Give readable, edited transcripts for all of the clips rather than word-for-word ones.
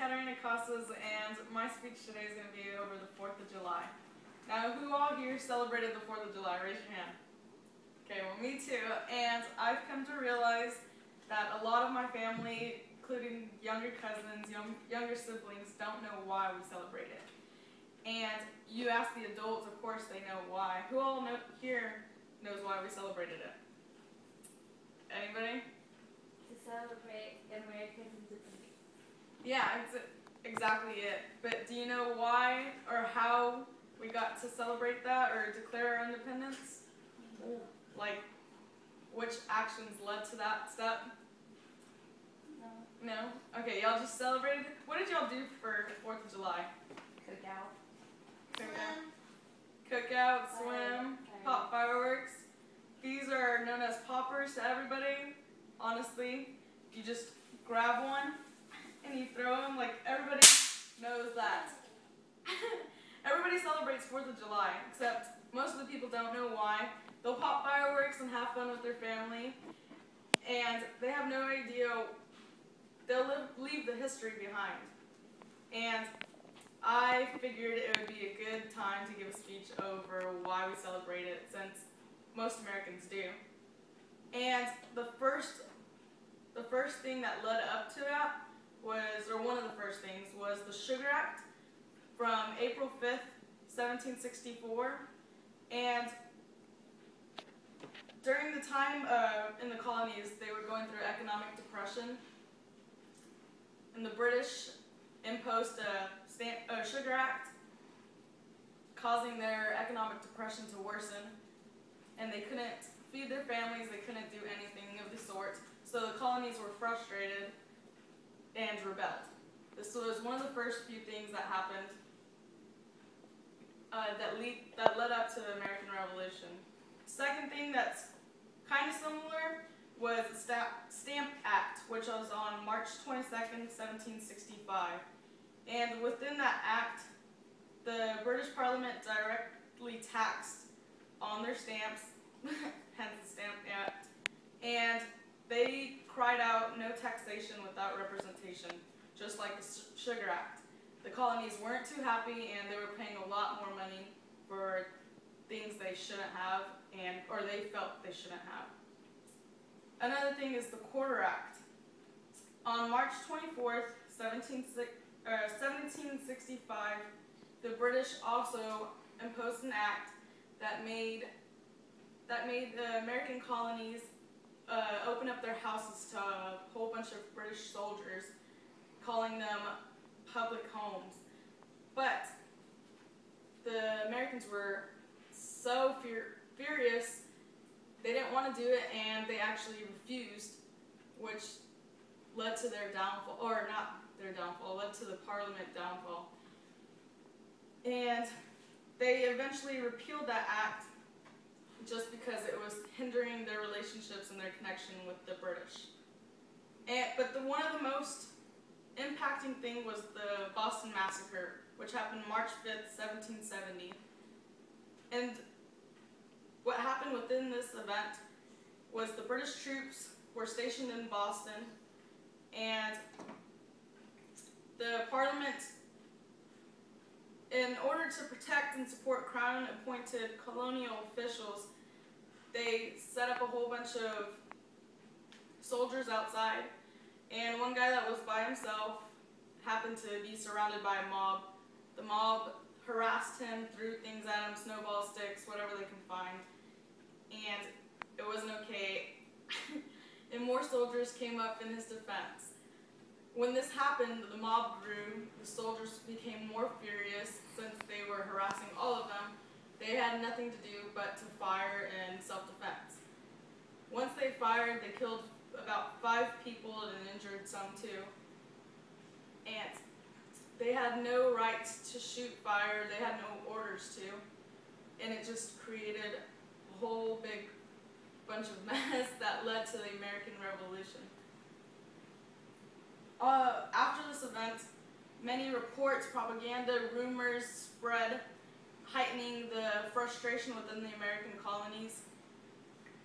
Katarinas, and my speech today is going to be over the 4th of July. Now, who all here celebrated the 4th of July? Raise your hand. Okay, well, me too. And I've come to realize that a lot of my family, including younger cousins, younger siblings, don't know why we celebrate it. And you ask the adults, of course they know why. Who all here knows why we celebrated it? Anybody? To celebrate America's independence. Yeah, exactly it. But do you know why or how we got to celebrate that or declare our independence? No. Like, which actions led to that step? No. No? Okay, y'all just celebrated. What did y'all do for the 4th of July? Cookout. Cookout, swim, pop fireworks. These are known as poppers to everybody. Honestly, you just grab one and you throw them. Like, everybody knows that. Everybody celebrates 4th of July, except most of the people don't know why. They'll pop fireworks and have fun with their family, and they have no idea. They'll leave the history behind. And I figured it would be a good time to give a speech over why we celebrate it, since most Americans do. And the first thing that led up to that was, or one of the first things, was the Sugar Act from April 5th, 1764. And during the time in the colonies, they were going through economic depression, and the British imposed a Sugar Act, causing their economic depression to worsen, and they couldn't feed their families, they couldn't do anything of the sort, so the colonies were frustrated and rebelled. This was one of the first few things that happened that led up to the American Revolution. Second thing that's kind of similar was the Stamp Act, which was on March 22nd, 1765. And within that act, the British Parliament directly taxed on their stamps, hence the Stamp Act, and they cried out no taxation without representation, just like the Sugar Act. The colonies weren't too happy, and they were paying a lot more money for things they shouldn't have, or they felt they shouldn't have. Another thing is the Quarter Act. On March 24th, 1765, the British also imposed an act that made the American colonies open up their houses to a whole bunch of British soldiers, calling them public homes. But the Americans were so furious, they didn't want to do it, and they actually refused, which led to their downfall, or not their downfall, led to the Parliament downfall. And they eventually repealed that act just because it was hindering their relationships and their connection with the British. But one of the most impacting thing was the Boston Massacre, which happened March 5th, 1770. And what happened within this event was the British troops were stationed in Boston, and the Parliament, in order to protect and support Crown-appointed colonial officials, they set up a whole bunch of soldiers outside, and one guy that was by himself happened to be surrounded by a mob. The mob harassed him, threw things at him, snowball sticks, whatever they can find, and it wasn't okay. And more soldiers came up in his defense. When this happened, the mob grew, the soldiers became more furious since they were harassing all of them. They had nothing to do but to fire in self-defense. Once they fired, they killed about 5 people and injured some too. And they had no right to shoot fire, they had no orders to, and it just created a whole big bunch of mess that led to the American Revolution. After this event, many reports, propaganda, rumors spread, heightening the frustration within the American colonies.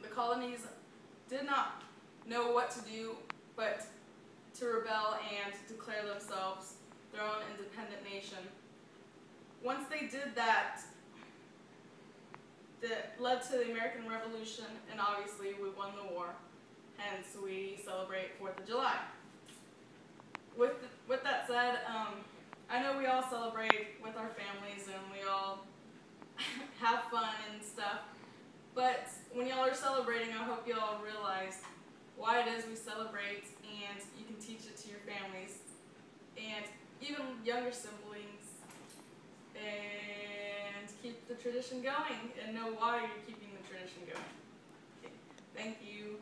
The colonies did not know what to do but to rebel and declare themselves their own independent nation. Once they did that, that led to the American Revolution, and obviously we won the war. Hence, we celebrate 4th of July. With that said, I know we all celebrate with our families and we all have fun and stuff. But when y'all are celebrating, I hope y'all realize why it is we celebrate, and you can teach it to your families and even younger siblings, and keep the tradition going and know why you're keeping the tradition going. Okay. Thank you.